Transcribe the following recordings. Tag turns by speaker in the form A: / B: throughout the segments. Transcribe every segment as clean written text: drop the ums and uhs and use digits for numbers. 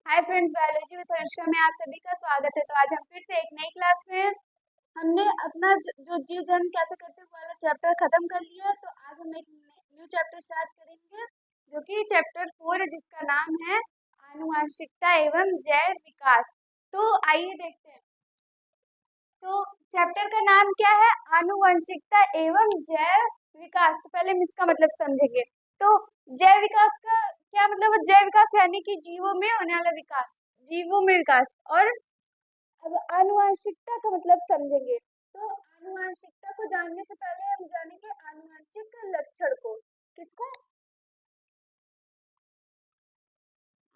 A: Hi friends, biology with Anushka में आप सभी का स्वागत है। तो आज हम फिर से एक नई क्लास में हैं। हमने अपना जो जीव जंतु कैसे करते हैं वाला चैप्टर खत्म कर लिया है। तो आज हम एक न्यू चैप्टर स्टार्ट करेंगे जो कि चैप्टर 4 है, जिसका नाम है आनुवंशिकता एवं जैव विकास। तो आइए देखते हैं। तो चैप्टर का नाम क्या है? आनुवंशिकता एवं जैव विकास। तो पहले हम इसका मतलब समझेंगे। तो जैव विकास का क्या मतलब है? जैव विकास यानी कि जीवों में होने वाला विकास, जीवों में विकास। और अब आनुवंशिकता का मतलब समझेंगे। तो आनुवंशिकता को जानने से पहले हम जानेंगे आनुवंशिक लक्षण को। किसको?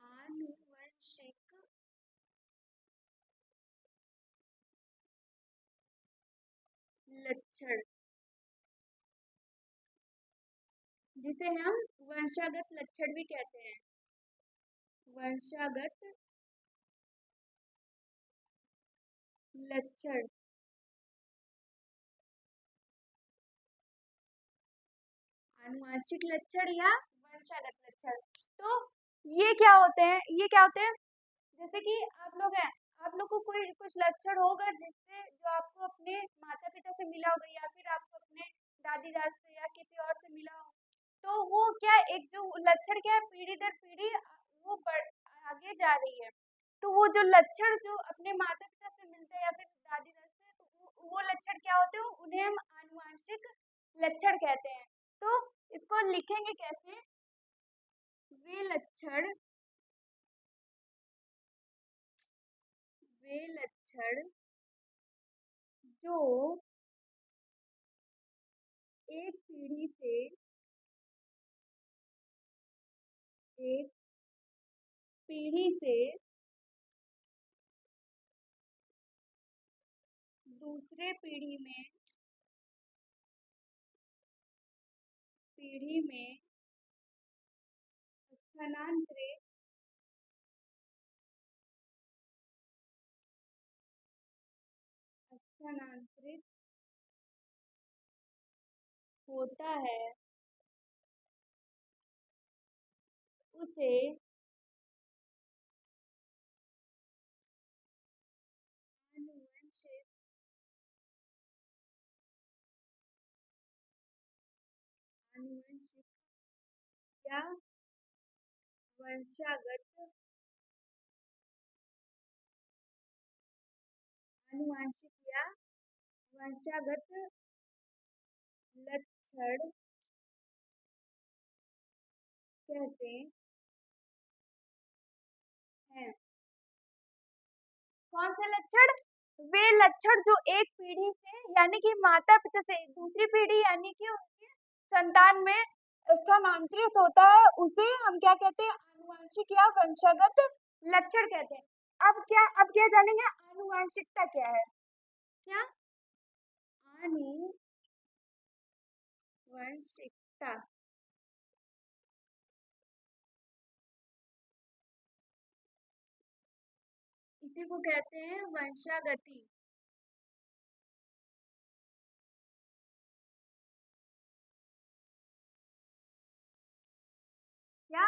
A: आनुवंशिक लक्षण, जिसे हम वंशागत लक्षण भी कहते हैं। वंशागत लक्षण, आनुवांशिक लक्षण या वंशागत लक्षण। तो ये क्या होते हैं? जैसे कि आप लोग हैं, आप लोग को कोई कुछ लक्षण होगा जिससे जो आपको अपने माता पिता से मिला होगा या फिर आपको अपने दादी दादा से या किसी और से मिला हो। तो वो क्या, एक जो लक्षण क्या है, पीढ़ी दर पीढ़ी वो आगे जा रही है। तो वो जो लक्षण जो अपने माता पिता से मिलते हैं या फिर दादी दादा से, तो वो लक्षण क्या होते हैं? उन्हें हम आनुवांशिक लक्षण कहते हैं। तो इसको लिखेंगे कैसे? वे लक्षण, वे लक्षण जो एक पीढ़ी से एक पीढ़ी से दूसरे पीढ़ी में स्थानांतरित स्थानांतरित होता है, उसे आनुवंशिक आनुवंशिक या वंशागत आनुवंशिक या वंशागत लक्षण कहते हैं। कौन सा लक्षण? वे लक्षण जो एक पीढ़ी से यानी कि माता पिता से दूसरी पीढ़ी यानी कि उनके संतान में स्थानांतरित होता है, उसे हम क्या कहते हैं? आनुवंशिक या वंशागत लक्षण कहते हैं। अब क्या जानेंगे? आनुवंशिकता क्या है? क्या? आनुवंशिकता, इसी को कहते हैं वंशागति। क्या?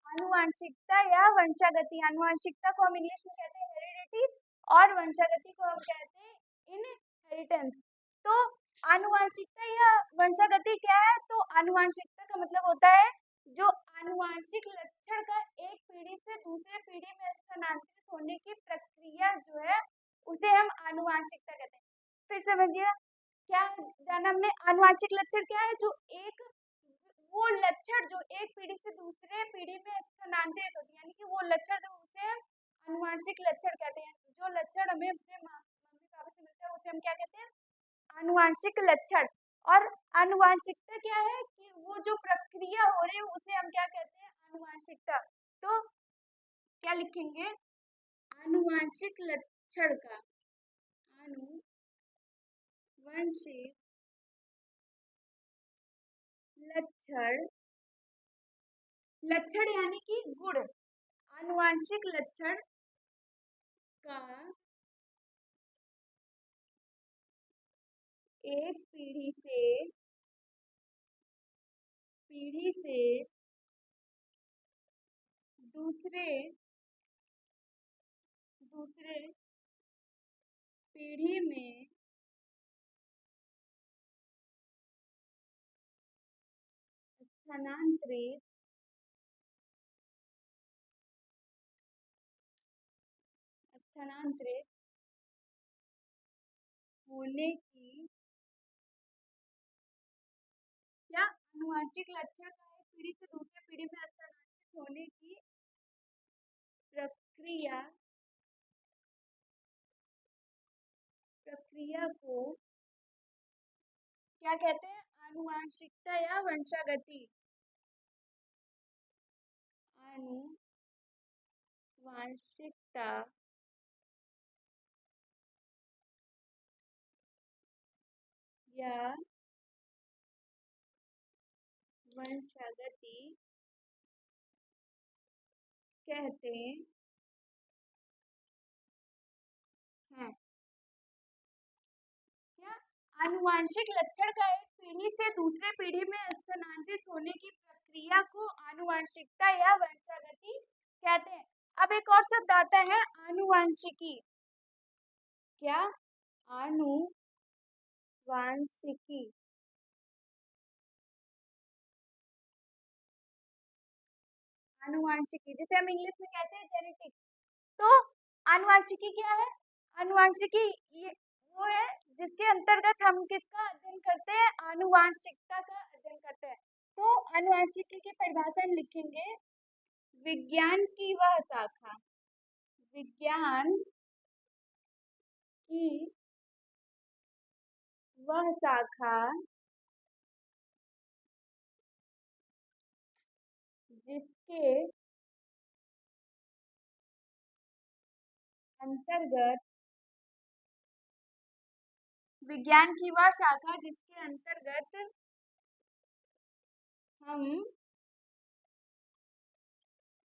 A: आनुवांशिकता या वंशागति। आनुवांशिकता को हम इंग्लिश में कहते हैं हेरिडिटी और वंशागति को हम कहते हैं इनहेरिटेंस। तो आनुवांशिकता या वंशागति क्या है? तो आनुवांशिकता का मतलब होता है जो आनुवांशिक लक्षण का एक पीढ़ी से दूसरे पीढ़ी में स्थानांतरित होने की प्रक्रिया जो है, उसे हम आनुवांशिकता कहते हैं। फिर समझिए, क्या जाना हमने? आनुवांशिक लक्षण क्या है? जो एक वो लक्षण जो एक पीढ़ी से दूसरे पीढ़ी में स्थानांतरित होती है, यानी कि वो लक्षण जो, उसे हम आनुवांशिक लक्षण कहते हैं। जो लक्षण हमें अपने मम्मी पापा से मिलता है उसे हम क्या कहते हैं? आनुवांशिक लक्षण। और आनुवांशिकता क्या है कि वो जो प्रक्रिया हो रही है उसे हम क्या कहते हैं? आनुवांशिकता। तो क्या लिखेंगे? आनुवांशिक लक्षण का आनुवंशिक लक्षण, लक्षण यानी कि गुण, आनुवांशिक लक्षण का एक पीढ़ी से दूसरे दूसरे पीढ़ी में स्थानांतरित होने की क्या आनुवंशिक लक्षण का एक पीढ़ी से दूसरे पीढ़ी में स्थानांतरित होने की प्रक्रिया को क्या कहते हैं? आनुवंशिकता या वंशागति। आनुवंशिकता या वंशागति कहते हैं। क्या आनुवंशिक लक्षण का एक पीढ़ी से दूसरे पीढ़ी में स्थानांतरित होने की प्रक्रिया को आनुवंशिकता या वंशागति कहते हैं। अब एक और शब्द आता है आनुवंशिकी। क्या? आनुवंशिकी। आनुवंशिकी जिसे हम इंग्लिश में कहते हैं जेनेटिक्स। तो आनुवंशिकी क्या है? आनुवंशिकी ये वो है जिसके अंतर्गत हम किसका अध्ययन करते हैं? आनुवंशिकता का अध्ययन करते हैं। तो आनुवंशिकी की परिभाषा हम लिखेंगे, विज्ञान की वह शाखा, विज्ञान की वह शाखा जिसके अंतर्गत, विज्ञान की वह शाखा जिसके अंतर्गत हम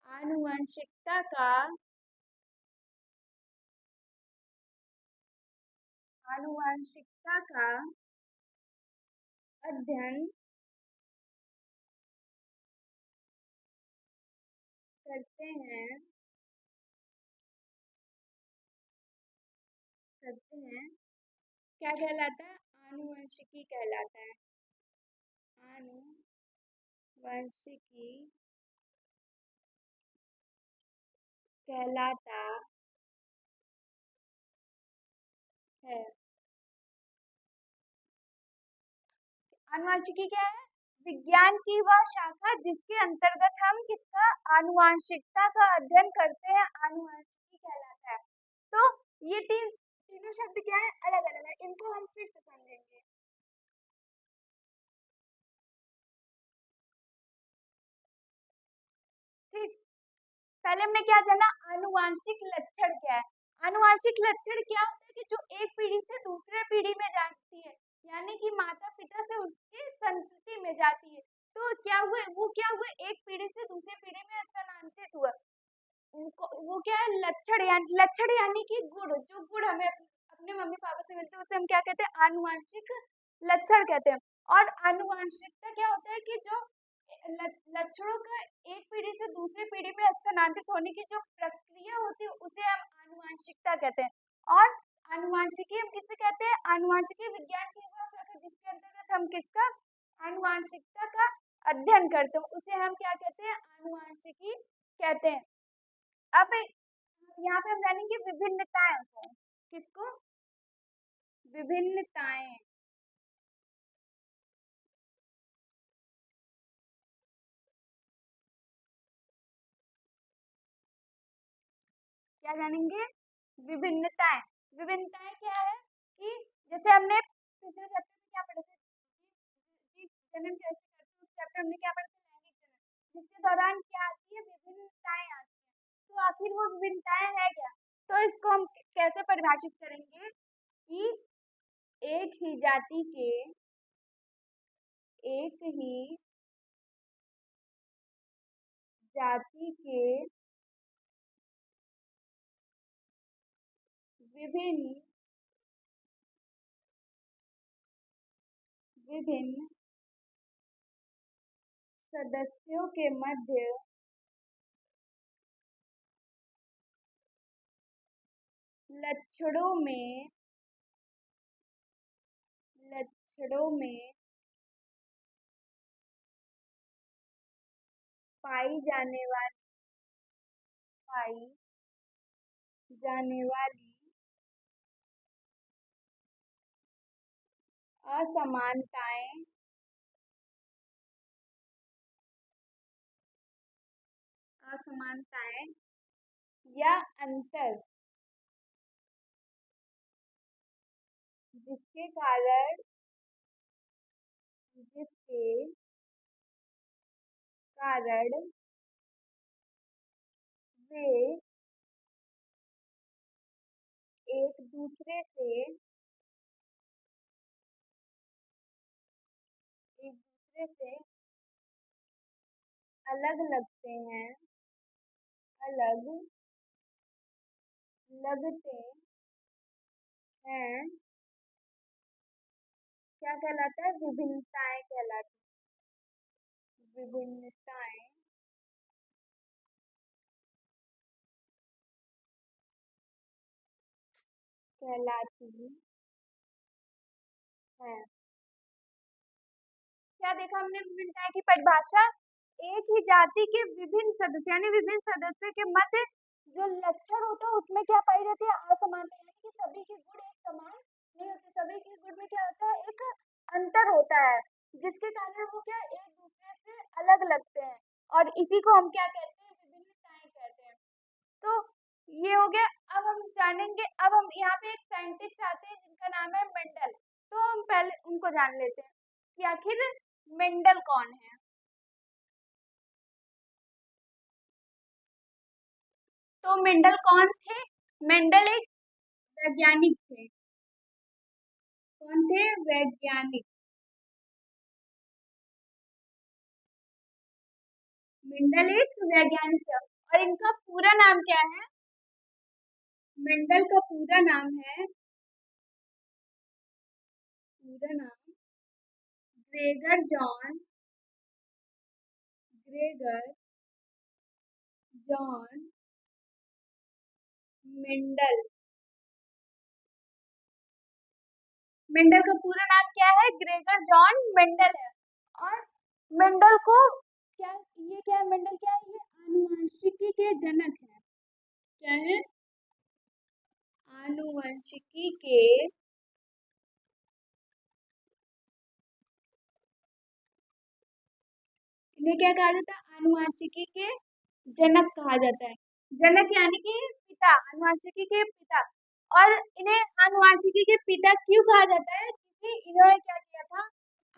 A: आनुवंशिकता का अध्ययन करते हैं क्या कहलाता है? आनुवंशिकी कहलाता है। आनुवंशिकी कहलाता है। आनुवंशिकी क्या है? विज्ञान की वह शाखा जिसके अंतर्गत हम किसका? आनुवंशिकता का अध्ययन करते हैं, आनुवंशिकी कहलाता है। तो ये तीनों शब्द क्या है? अलग अलग है। इनको हम फिर से समझेंगे। ठीक, पहले हमने क्या जाना? आनुवंशिक लक्षण क्या है? आनुवंशिक लक्षण क्या होता है कि जो एक पीढ़ी से दूसरे पीढ़ी में जाती है, यानी कि माता पिता से उसके संतति में जाती है। तो क्या हुआ? वो क्या हुआ? एक पीढ़ी से दूसरे पीढ़ी में स्थानांतरित हुआ। वो क्या है? लक्षण यानी कि गुण, जो गुण हमें अपने मम्मी पापा से मिलते हैं उसे हम क्या कहते हैं? आनुवंशिक लक्षण कहते हैं। और आनुवंशिकता क्या होता है कि जो लक्षणों का एक पीढ़ी से दूसरी पीढ़ी में स्थानांतरित होने की जो प्रक्रिया होती है उसे हम आनुवंशिकता कहते हैं। और आनुवंशिकी हम किसे कहते हैं? आनुवंशिकी विज्ञान की वह शाखा जिसके अंतर्गत हम किसका? आनुवंशिकता का अध्ययन करते हैं, उसे हम क्या कहते हैं? आनुवंशिकी कहते हैं। अब यहाँ पे हम जानेंगे विभिन्नताएं को। किसको? विभिन्नताएं। क्या जानेंगे? विभिन्नताएं। विभिन्नताएं क्या है कि जैसे हमने पिछले चैप्टर में क्या पढ़े थे? जीव जनन कैसे करते हैं, उस चैप्टर हमने क्या पढ़ा था? लैंगिक जनन, जिसके दौरान क्या आती है? विभिन्नताएं आती है। तो आखिर वो विभिन्नताएं है क्या? तो इसको हम कैसे परिभाषित करेंगे कि एक ही जाति के विभिन्न विभिन्न सदस्यों के मध्य लक्षणों में लक्षणों में पाई जाने वाली पाई जाने वाली असमानताएं असमानताएं या अंतर जिसके कारण जिसके कारण वे एक दूसरे से अलग लगते हैं अलग लगते हैं क्या कहलाता है? विभिन्नताएं कहलाती विभिन्नताएं कहलाती है। क्या देखा हमने विभिन्नताएं की परिभाषा? एक ही जाति के विभिन्न सदस्य यानी विभिन्न सदस्यों के मध्य जो लक्षण होता है उसमें क्या पाई जाती है? असमानता, यानी कि सभी के गुण एक समान नहीं होते, सभी के गुण में क्या होता है? एक अंतर होता है, जिसके कारण वो क्या एक दूसरे से अलग लगते हैं, और इसी को हम क्या कहते हैं? विभिन्नताएं कहते हैं। तो ये हो गया। अब हम जानेंगे, अब हम यहाँ पे एक साइंटिस्ट आते हैं जिनका नाम है मेंडल। तो हम पहले उनको जान लेते हैं कि आखिर मेंडल कौन है। तो मेंडल कौन थे? मेंडल एक वैज्ञानिक थे। कौन थे? वैज्ञानिक। मेंडल एक वैज्ञानिक थे, और इनका पूरा नाम क्या है? मेंडल का पूरा नाम ग्रेगर जॉन मेंडल। मेंडल का पूरा नाम क्या है? ग्रेगर जॉन मेंडल है। और मेंडल को क्या, ये क्या है? मेंडल क्या है? ये आनुवंशिकी के जनक है। क्या है? आनुवंशिकी के इन्हें क्या कहा जाता है? आनुवंशिकी के जनक कहा जाता है। जनक यानी कि पिता, आनुवंशिकी के पिता। और इन्हें आनुवंशिकी के पिता क्यों कहा जाता है? क्योंकि इन्होंने क्या किया था?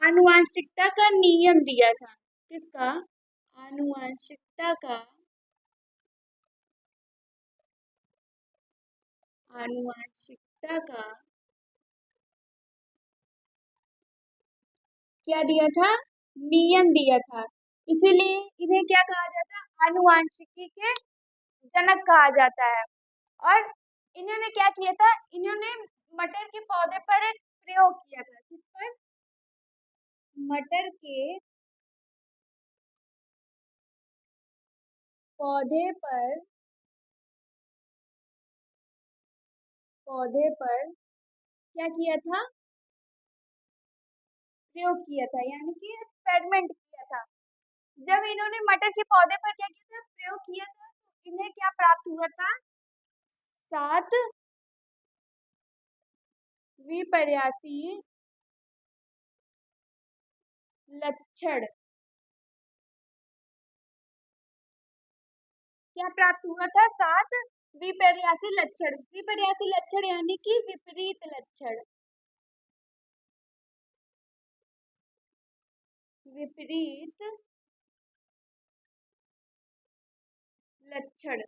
A: आनुवंशिकता का नियम दिया था। किसका? आनुवंशिकता का आनुवंशिकता का क्या दिया था? नियम दिया था। इसीलिए इन्हें क्या कहा जाता है? आनुवंशिकी के जनक कहा जाता है। और इन्होंने क्या किया था? इन्होंने मटर के पौधे पर एक प्रयोग किया था। किस पर? मटर के पौधे पर क्या किया था? प्रयोग किया था, यानी कि एक्सपेरिमेंट किया था। जब इन्होंने मटर के पौधे पर क्या किया था? प्रयोग किया था, तो इन्हें क्या प्राप्त हुआ था? 7 विपर्यासी लक्षण। क्या प्राप्त हुआ था? 7 विपर्यासी लक्षण। विपर्यासी लक्षण यानी कि विपरीत लक्षण। विपरीत लक्षण।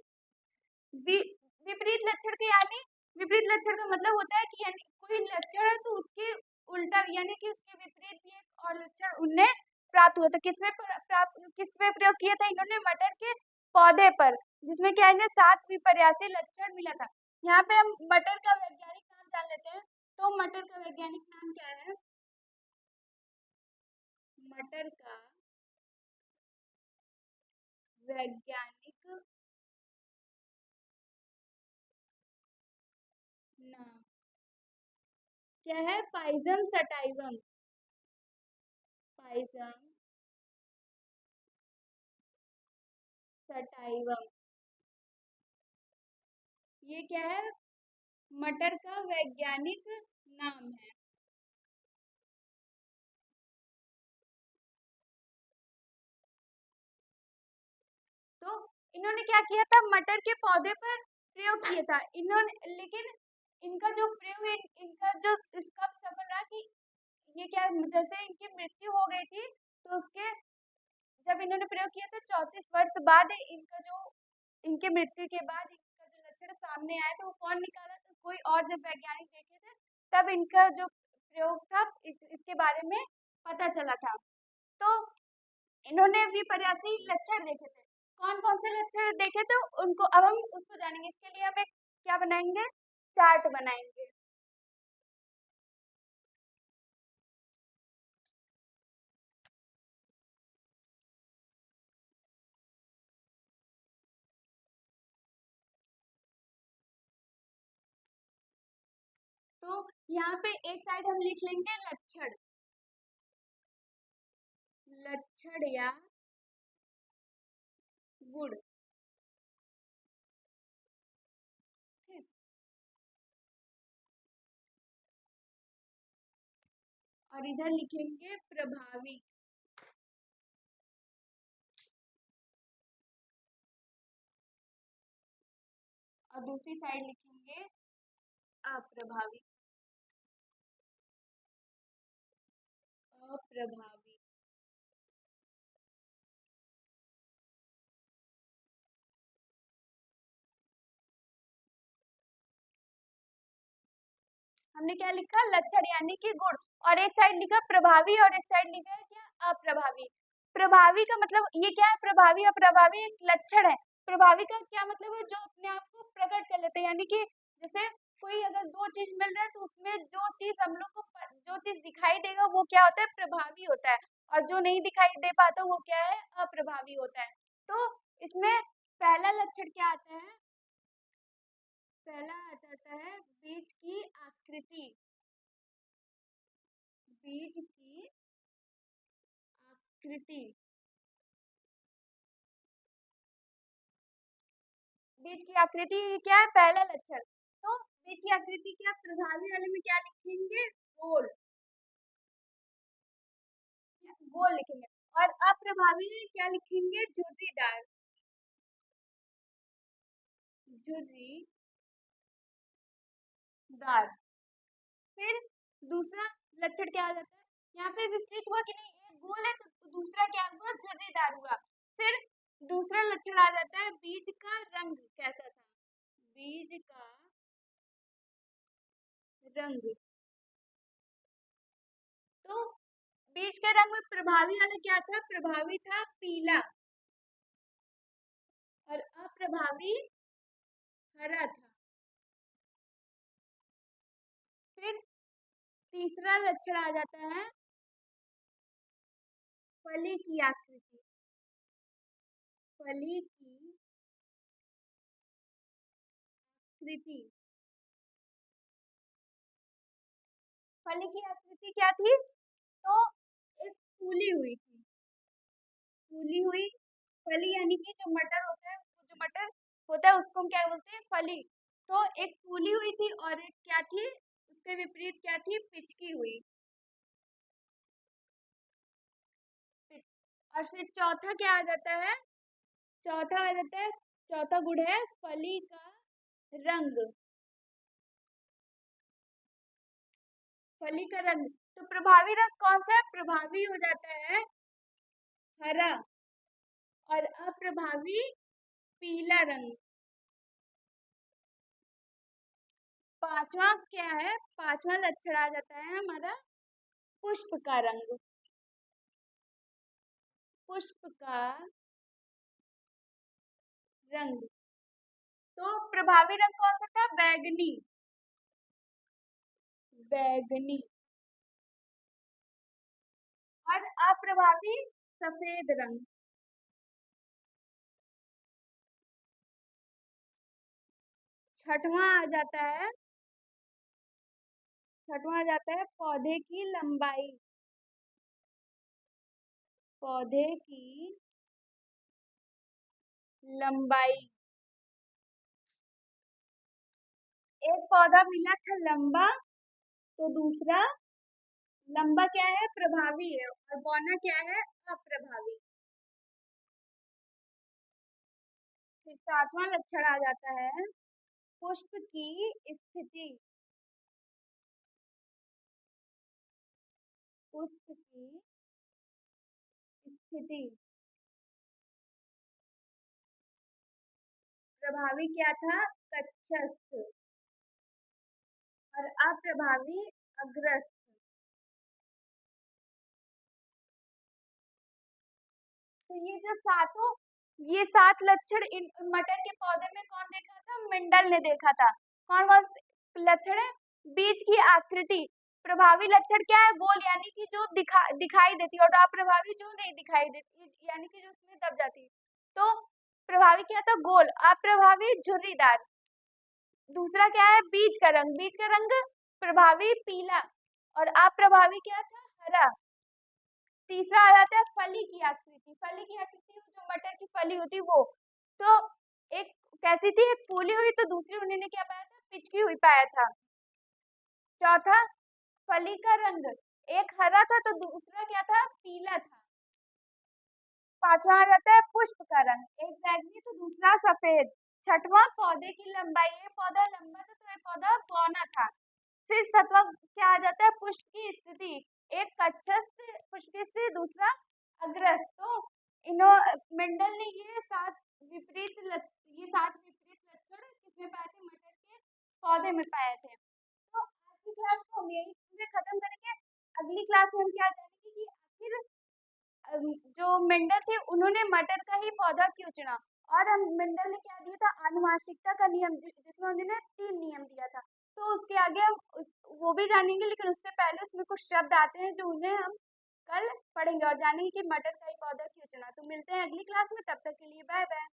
A: विपरीत लक्षण के यानी विपरीत लक्षण का मतलब होता है कि यानी कोई लक्षण है तो उसके उल्टा यानी कि उसके विपरीत भी एक और लक्षण उन्हें प्राप्त हुआ था। किसमें प्रयोग किया था इन्होंने? मटर के पौधे पर, जिसमें क्या इन्हें 7 विपर्यासी लक्षण मिला था। यहाँ पे हम मटर का वैज्ञानिक नाम जान लेते हैं। तो मटर का वैज्ञानिक नाम क्या है? मटर का वैज्ञानिक नाम क्या है? पाइजम सटाइवम। पाइजम सटाइवम ये क्या है? मटर का वैज्ञानिक नाम है। तो इन्होंने क्या किया था? मटर के पौधे पर प्रयोग किया था इन्होंने, लेकिन इनका जो प्रयोग है, इनका जो इसका सफल रहा कि ये क्या, जैसे इनकी मृत्यु हो गई थी तो उसके जब इन्होंने प्रयोग किया था 34 वर्ष बाद इनका जो, इनके मृत्यु के बाद इनका जो लक्षण सामने आया था वो कौन निकाला था? कोई और जब वैज्ञानिक देखे थे तब इनका जो प्रयोग था इसके बारे में पता चला था। तो इन्होंने विपर्यासी लक्षण देखे थे। कौन कौन से लक्षण देखे थे उनको अब हम उसको जानेंगे। इसके लिए हम एक क्या बनाएंगे? चार्ट बनाएंगे। तो यहाँ पे एक साइड हम लिख लेंगे लक्षण, लक्षण या गुण। ठीक। और इधर लिखेंगे प्रभावी। और दूसरी साइड लिखेंगे अप्रभावी। अप्रभावी। हमने क्या लिखा? लक्षण यानी कि गुण। और एक साइड लिखा प्रभावी और एक साइड लिखा है क्या? अप्रभावी। प्रभावी का मतलब ये क्या है? प्रभावी और प्रभावी एक लक्षण है। प्रभावी का क्या मतलब है? जो अपने आप को प्रकट कर लेते हैं, यानी कि जैसे कोई अगर दो चीज मिल रहा है तो उसमें जो चीज हम लोग को जो चीज दिखाई देगा वो क्या होता है? प्रभावी होता है। और जो नहीं दिखाई दे पाता वो क्या है? अप्रभावी होता है। तो इसमें पहला लक्षण क्या आता है? पहला आ जाता है बीज की आकृति। बीज की आकृति। बीज की आकृति क्या है? पहला लक्षण। तो बीज की आकृति क्या? प्रभावी वाले में क्या लिखेंगे? गोल। गोल लिखेंगे। और अप्रभावी में क्या लिखेंगे? झुर्रीदार। झुर्रीदार। फिर दूसरा लक्षण क्या आ जाता है? यहाँ पे विपरीत हुआ कि नहीं? एक गोल है तो दूसरा क्या हुआ? झुर्रीदार हुआ। फिर दूसरा लक्षण आ जाता है बीज का रंग कैसा था? बीज का रंग। तो बीज के रंग में प्रभावी वाला क्या था? प्रभावी था पीला और अप्रभावी हरा था। फिर तीसरा लक्षण आ जाता है फली की आकृति। फली की आकृति। फली की आकृति क्या थी? तो एक फूली हुई थी। फूली हुई फली यानी कि जो मटर होता है, वो जो मटर होता है उसको हम क्या बोलते हैं? फली। तो एक फूली हुई थी और एक क्या थी? उसके विपरीत क्या थी? पिचकी हुई। और फिर चौथा क्या आ जाता है? चौथा आ जाता है, चौथा गुण है फली का रंग। फली का रंग। तो प्रभावी रंग कौन सा है? प्रभावी हो जाता है हरा और अप्रभावी पीला रंग। पांचवा क्या है? पांचवा लक्षण आ जाता है हमारा पुष्प का रंग। पुष्प का रंग। तो प्रभावी रंग कौन सा था? बैगनी। बैगनी। और अप्रभावी सफेद रंग। छठवां आ जाता है छठवां आ जाता है पौधे की लंबाई। पौधे की लंबाई। एक पौधा मिला था लंबा, तो दूसरा लंबा क्या है, प्रभावी है, और बौना क्या है, अप्रभावी। फिर सातवां लक्षण आ जाता है पुष्प की स्थिति। पुष्प की स्थिति। प्रभावी क्या था, कक्षस्थ, और अप्रभावी अग्रस्थ। तो ये 7 लक्षण इन मटर के पौधे में कौन देखा था, मिंडल ने देखा था। कौन कौन से लक्षण है, बीज की आकृति। प्रभावी लक्षण क्या है, गोल, यानी कि जो दिखाई देती, और अप्रभावी जो नहीं दिखाई देती, यानी कि जो उसमें दब जाती। तो प्रभावी क्या था, गोल, अप्रभावी झुर्रीदार। दूसरा क्या है, बीज का रंग। बीज का रंग प्रभावी पीला, और अप्रभावी क्या था, हरा। तीसरा आ जाता है फली की आकृति। फली की आकृति जो मटर की फली होती वो, तो एक कैसी थी, एक फूली हुई, तो दूसरी उन्होंने क्या पाया था, पिचकी हुई पाया था। चौथा, फली का रंग, एक हरा था तो दूसरा क्या था, पीला था। पांचवा आ जाता है पुष्प का रंग, एक बैंगनी तो दूसरा सफेद। छठवां पौधे की लंबाई, ये पौधा लंबा था तो ये पौधा बौना था। फिर सत्वा क्या आ जाता है, पुष्प की स्थिति, एक कक्षस्थ पुष्प की स्थिति, दूसरा अग्रस्त। तो इनो मेंडल ने ये सात विपरीत लक्षण किसमें पाए थे, मटर के पौधे में पाए थे। तो आज की क्लास को हम यही से खत्म करेंगे। अगली क्लास में हम क्या जानेंगे कि आखिर जो मेंडल थे उन्होंने मटर का ही पौधा क्यों चुना, और हम मेंडल ने क्या दिया था, आनुवांशिकता का नियम, जिसमें उन्होंने 3 नियम दिया था। तो उसके आगे हम वो भी जानेंगे, लेकिन उससे पहले उसमें कुछ शब्द आते हैं जो उन्हें हम कल पढ़ेंगे, और जानेंगे कि मटर का ही पौधा क्यों चुना। तो मिलते हैं अगली क्लास में, तब तक के लिए बाय बाय।